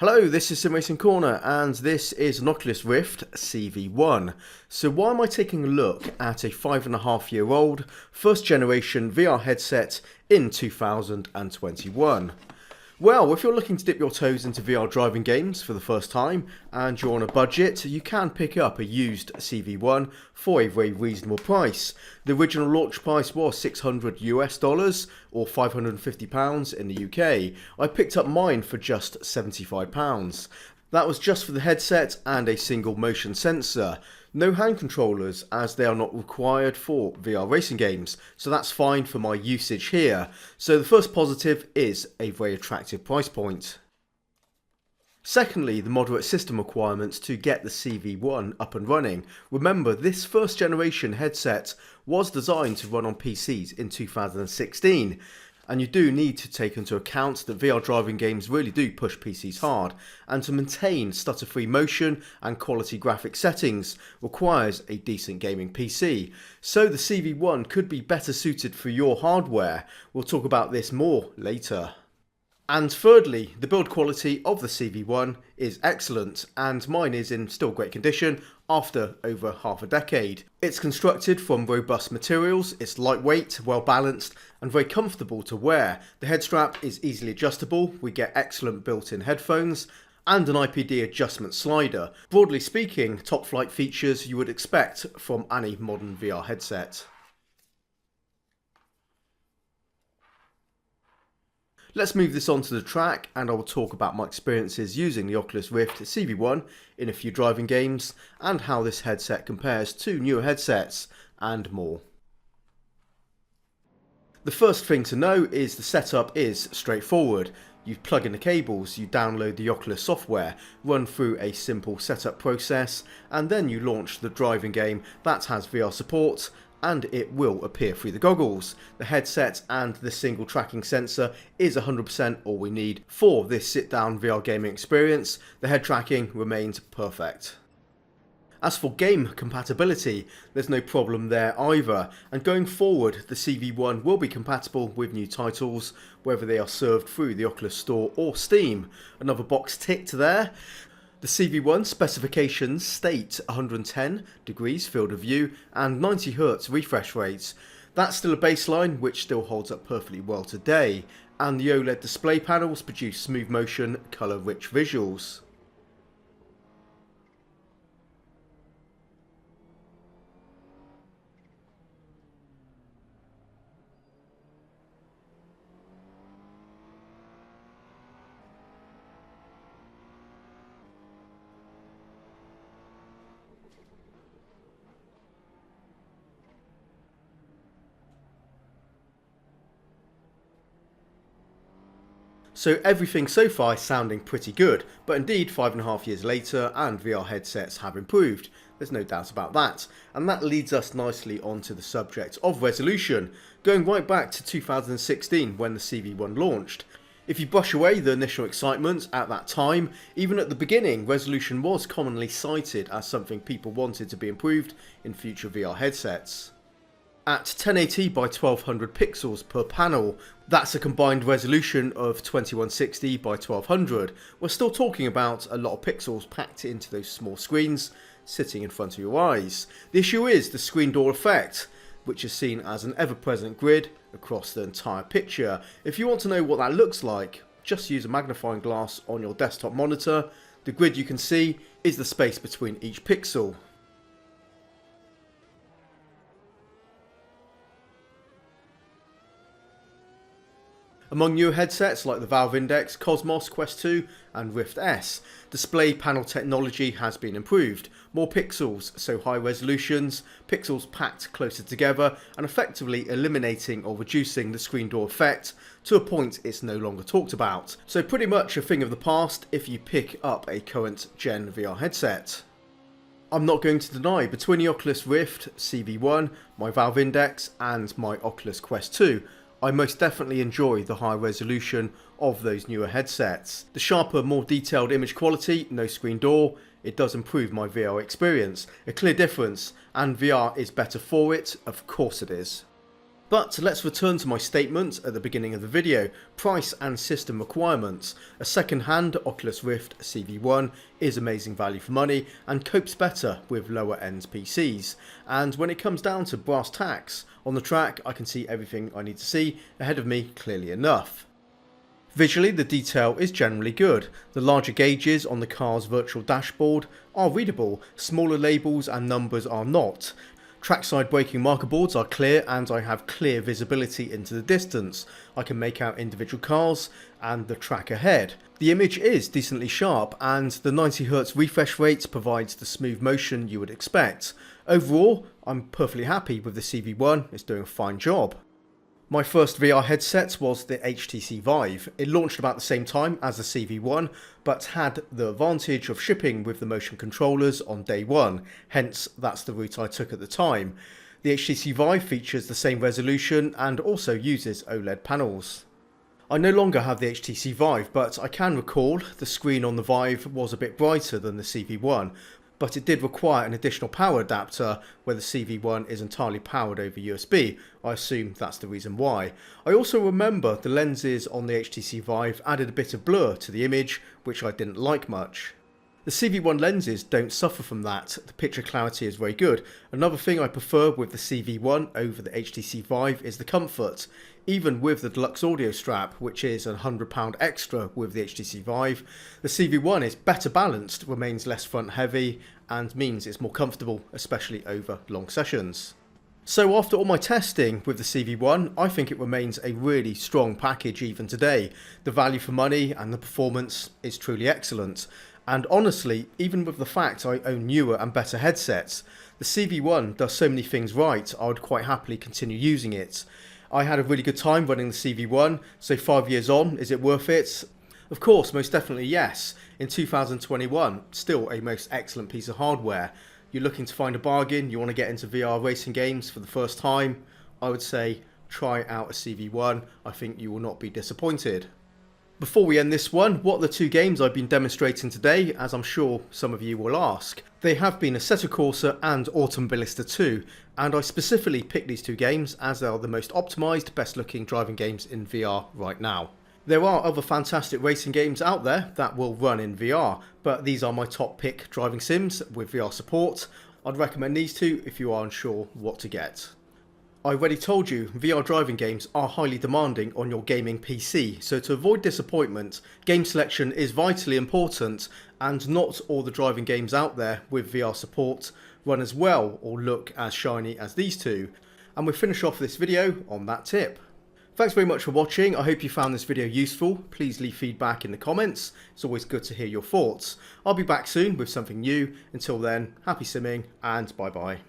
Hello, this is SimRacing Corner and this is an Oculus Rift CV1. So why am I taking a look at a 5.5-year-old first generation VR headset in 2021? Well, if you're looking to dip your toes into VR driving games for the first time and you're on a budget, you can pick up a used CV1 for a very reasonable price. The original launch price was $600 or £550 in the UK. I picked up mine for just £75. That was just for the headset and a single motion sensor. No hand controllers as they are not required for VR racing games, so that's fine for my usage here. So the first positive is a very attractive price point. Secondly, the moderate system requirements to get the CV1 up and running. Remember, this first generation headset was designed to run on PCs in 2016. And you do need to take into account that VR driving games really do push PCs hard, and to maintain stutter-free motion and quality graphic settings requires a decent gaming PC. So the CV1 could be better suited for your hardware. We'll talk about this more later. And thirdly, the build quality of the CV1 is excellent, and mine is in still great condition after over half a decade. It's constructed from robust materials, it's lightweight, well balanced and very comfortable to wear. The head strap is easily adjustable, we get excellent built-in headphones and an IPD adjustment slider. Broadly speaking, top flight features you would expect from any modern VR headset. Let's move this on to the track and I will talk about my experiences using the Oculus Rift CV1 in a few driving games and how this headset compares to newer headsets and more. The first thing to know is the setup is straightforward. You plug in the cables, you download the Oculus software, run through a simple setup process and then you launch the driving game that has VR support and it will appear through the goggles. The headset and the single tracking sensor is 100% all we need for this sit-down VR gaming experience. The head tracking remains perfect. As for game compatibility, there's no problem there either, and going forward the CV1 will be compatible with new titles, whether they are served through the Oculus Store or Steam. Another box ticked there. The CV1 specifications state 110 degrees field of view and 90 Hz refresh rates. That's still a baseline which still holds up perfectly well today, and the OLED display panels produce smooth motion, colour rich visuals. So everything so far is sounding pretty good, but indeed 5.5 years later and VR headsets have improved. There's no doubt about that. And that leads us nicely onto the subject of resolution, going right back to 2016 when the CV1 launched. If you brush away the initial excitement at that time, even at the beginning resolution was commonly cited as something people wanted to be improved in future VR headsets. At 1080 by 1200 pixels per panel, that's a combined resolution of 2160 by 1200. We're still talking about a lot of pixels packed into those small screens sitting in front of your eyes. The issue is the screen door effect, which is seen as an ever-present grid across the entire picture. If you want to know what that looks like, just use a magnifying glass on your desktop monitor. The grid you can see is the space between each pixel. Among newer headsets like the Valve Index, Cosmos, Quest 2 and Rift S, display panel technology has been improved. More pixels, so high resolutions, pixels packed closer together and effectively eliminating or reducing the screen door effect to a point it's no longer talked about. So pretty much a thing of the past if you pick up a current gen VR headset. I'm not going to deny, between the Oculus Rift CV1, my Valve Index and my Oculus Quest 2, I most definitely enjoy the high resolution of those newer headsets. The sharper, more detailed image quality, no screen door, it does improve my VR experience. A clear difference, and VR is better for it, of course it is. But let's return to my statement at the beginning of the video. Price and system requirements. A second-hand Oculus Rift CV1 is amazing value for money and copes better with lower end PCs. And when it comes down to brass tacks, on the track I can see everything I need to see ahead of me clearly enough. Visually, the detail is generally good. The larger gauges on the car's virtual dashboard are readable, smaller labels and numbers are not. Trackside braking marker boards are clear and I have clear visibility into the distance. I can make out individual cars and the track ahead. The image is decently sharp and the 90Hz refresh rate provides the smooth motion you would expect. Overall, I'm perfectly happy with the CV1, it's doing a fine job. My first VR headset was the HTC Vive. It launched about the same time as the CV1, but had the advantage of shipping with the motion controllers on day one, hence that's the route I took at the time. The HTC Vive features the same resolution and also uses OLED panels. I no longer have the HTC Vive, but I can recall the screen on the Vive was a bit brighter than the CV1, but it did require an additional power adapter where the CV1 is entirely powered over USB. I assume that's the reason why. I also remember the lenses on the HTC Vive added a bit of blur to the image, which I didn't like much. The CV1 lenses don't suffer from that, the picture clarity is very good. Another thing I prefer with the CV1 over the HTC Vive is the comfort. Even with the deluxe audio strap, which is £100 extra with the HTC Vive, the CV1 is better balanced, remains less front heavy and means it's more comfortable, especially over long sessions. So after all my testing with the CV1, I think it remains a really strong package even today. The value for money and the performance is truly excellent. And honestly, even with the fact I own newer and better headsets, the CV1 does so many things right, I would quite happily continue using it. I had a really good time running the CV1, so 5 years on, is it worth it? Of course, most definitely yes. In 2021, still a most excellent piece of hardware. You're looking to find a bargain, you want to get into VR racing games for the first time, I would say try out a CV1, I think you will not be disappointed. Before we end this one, what are the two games I've been demonstrating today, as I'm sure some of you will ask? They have been Assetto Corsa and Automobilista 2, and I specifically picked these two games as they are the most optimised, best looking driving games in VR right now. There are other fantastic racing games out there that will run in VR, but these are my top pick driving sims with VR support. I'd recommend these two if you are unsure what to get. I already told you, VR driving games are highly demanding on your gaming PC, so to avoid disappointment, game selection is vitally important and not all the driving games out there with VR support run as well or look as shiny as these two. And we'll finish off this video on that tip. Thanks very much for watching, I hope you found this video useful. Please leave feedback in the comments, it's always good to hear your thoughts. I'll be back soon with something new. Until then, happy simming and bye bye.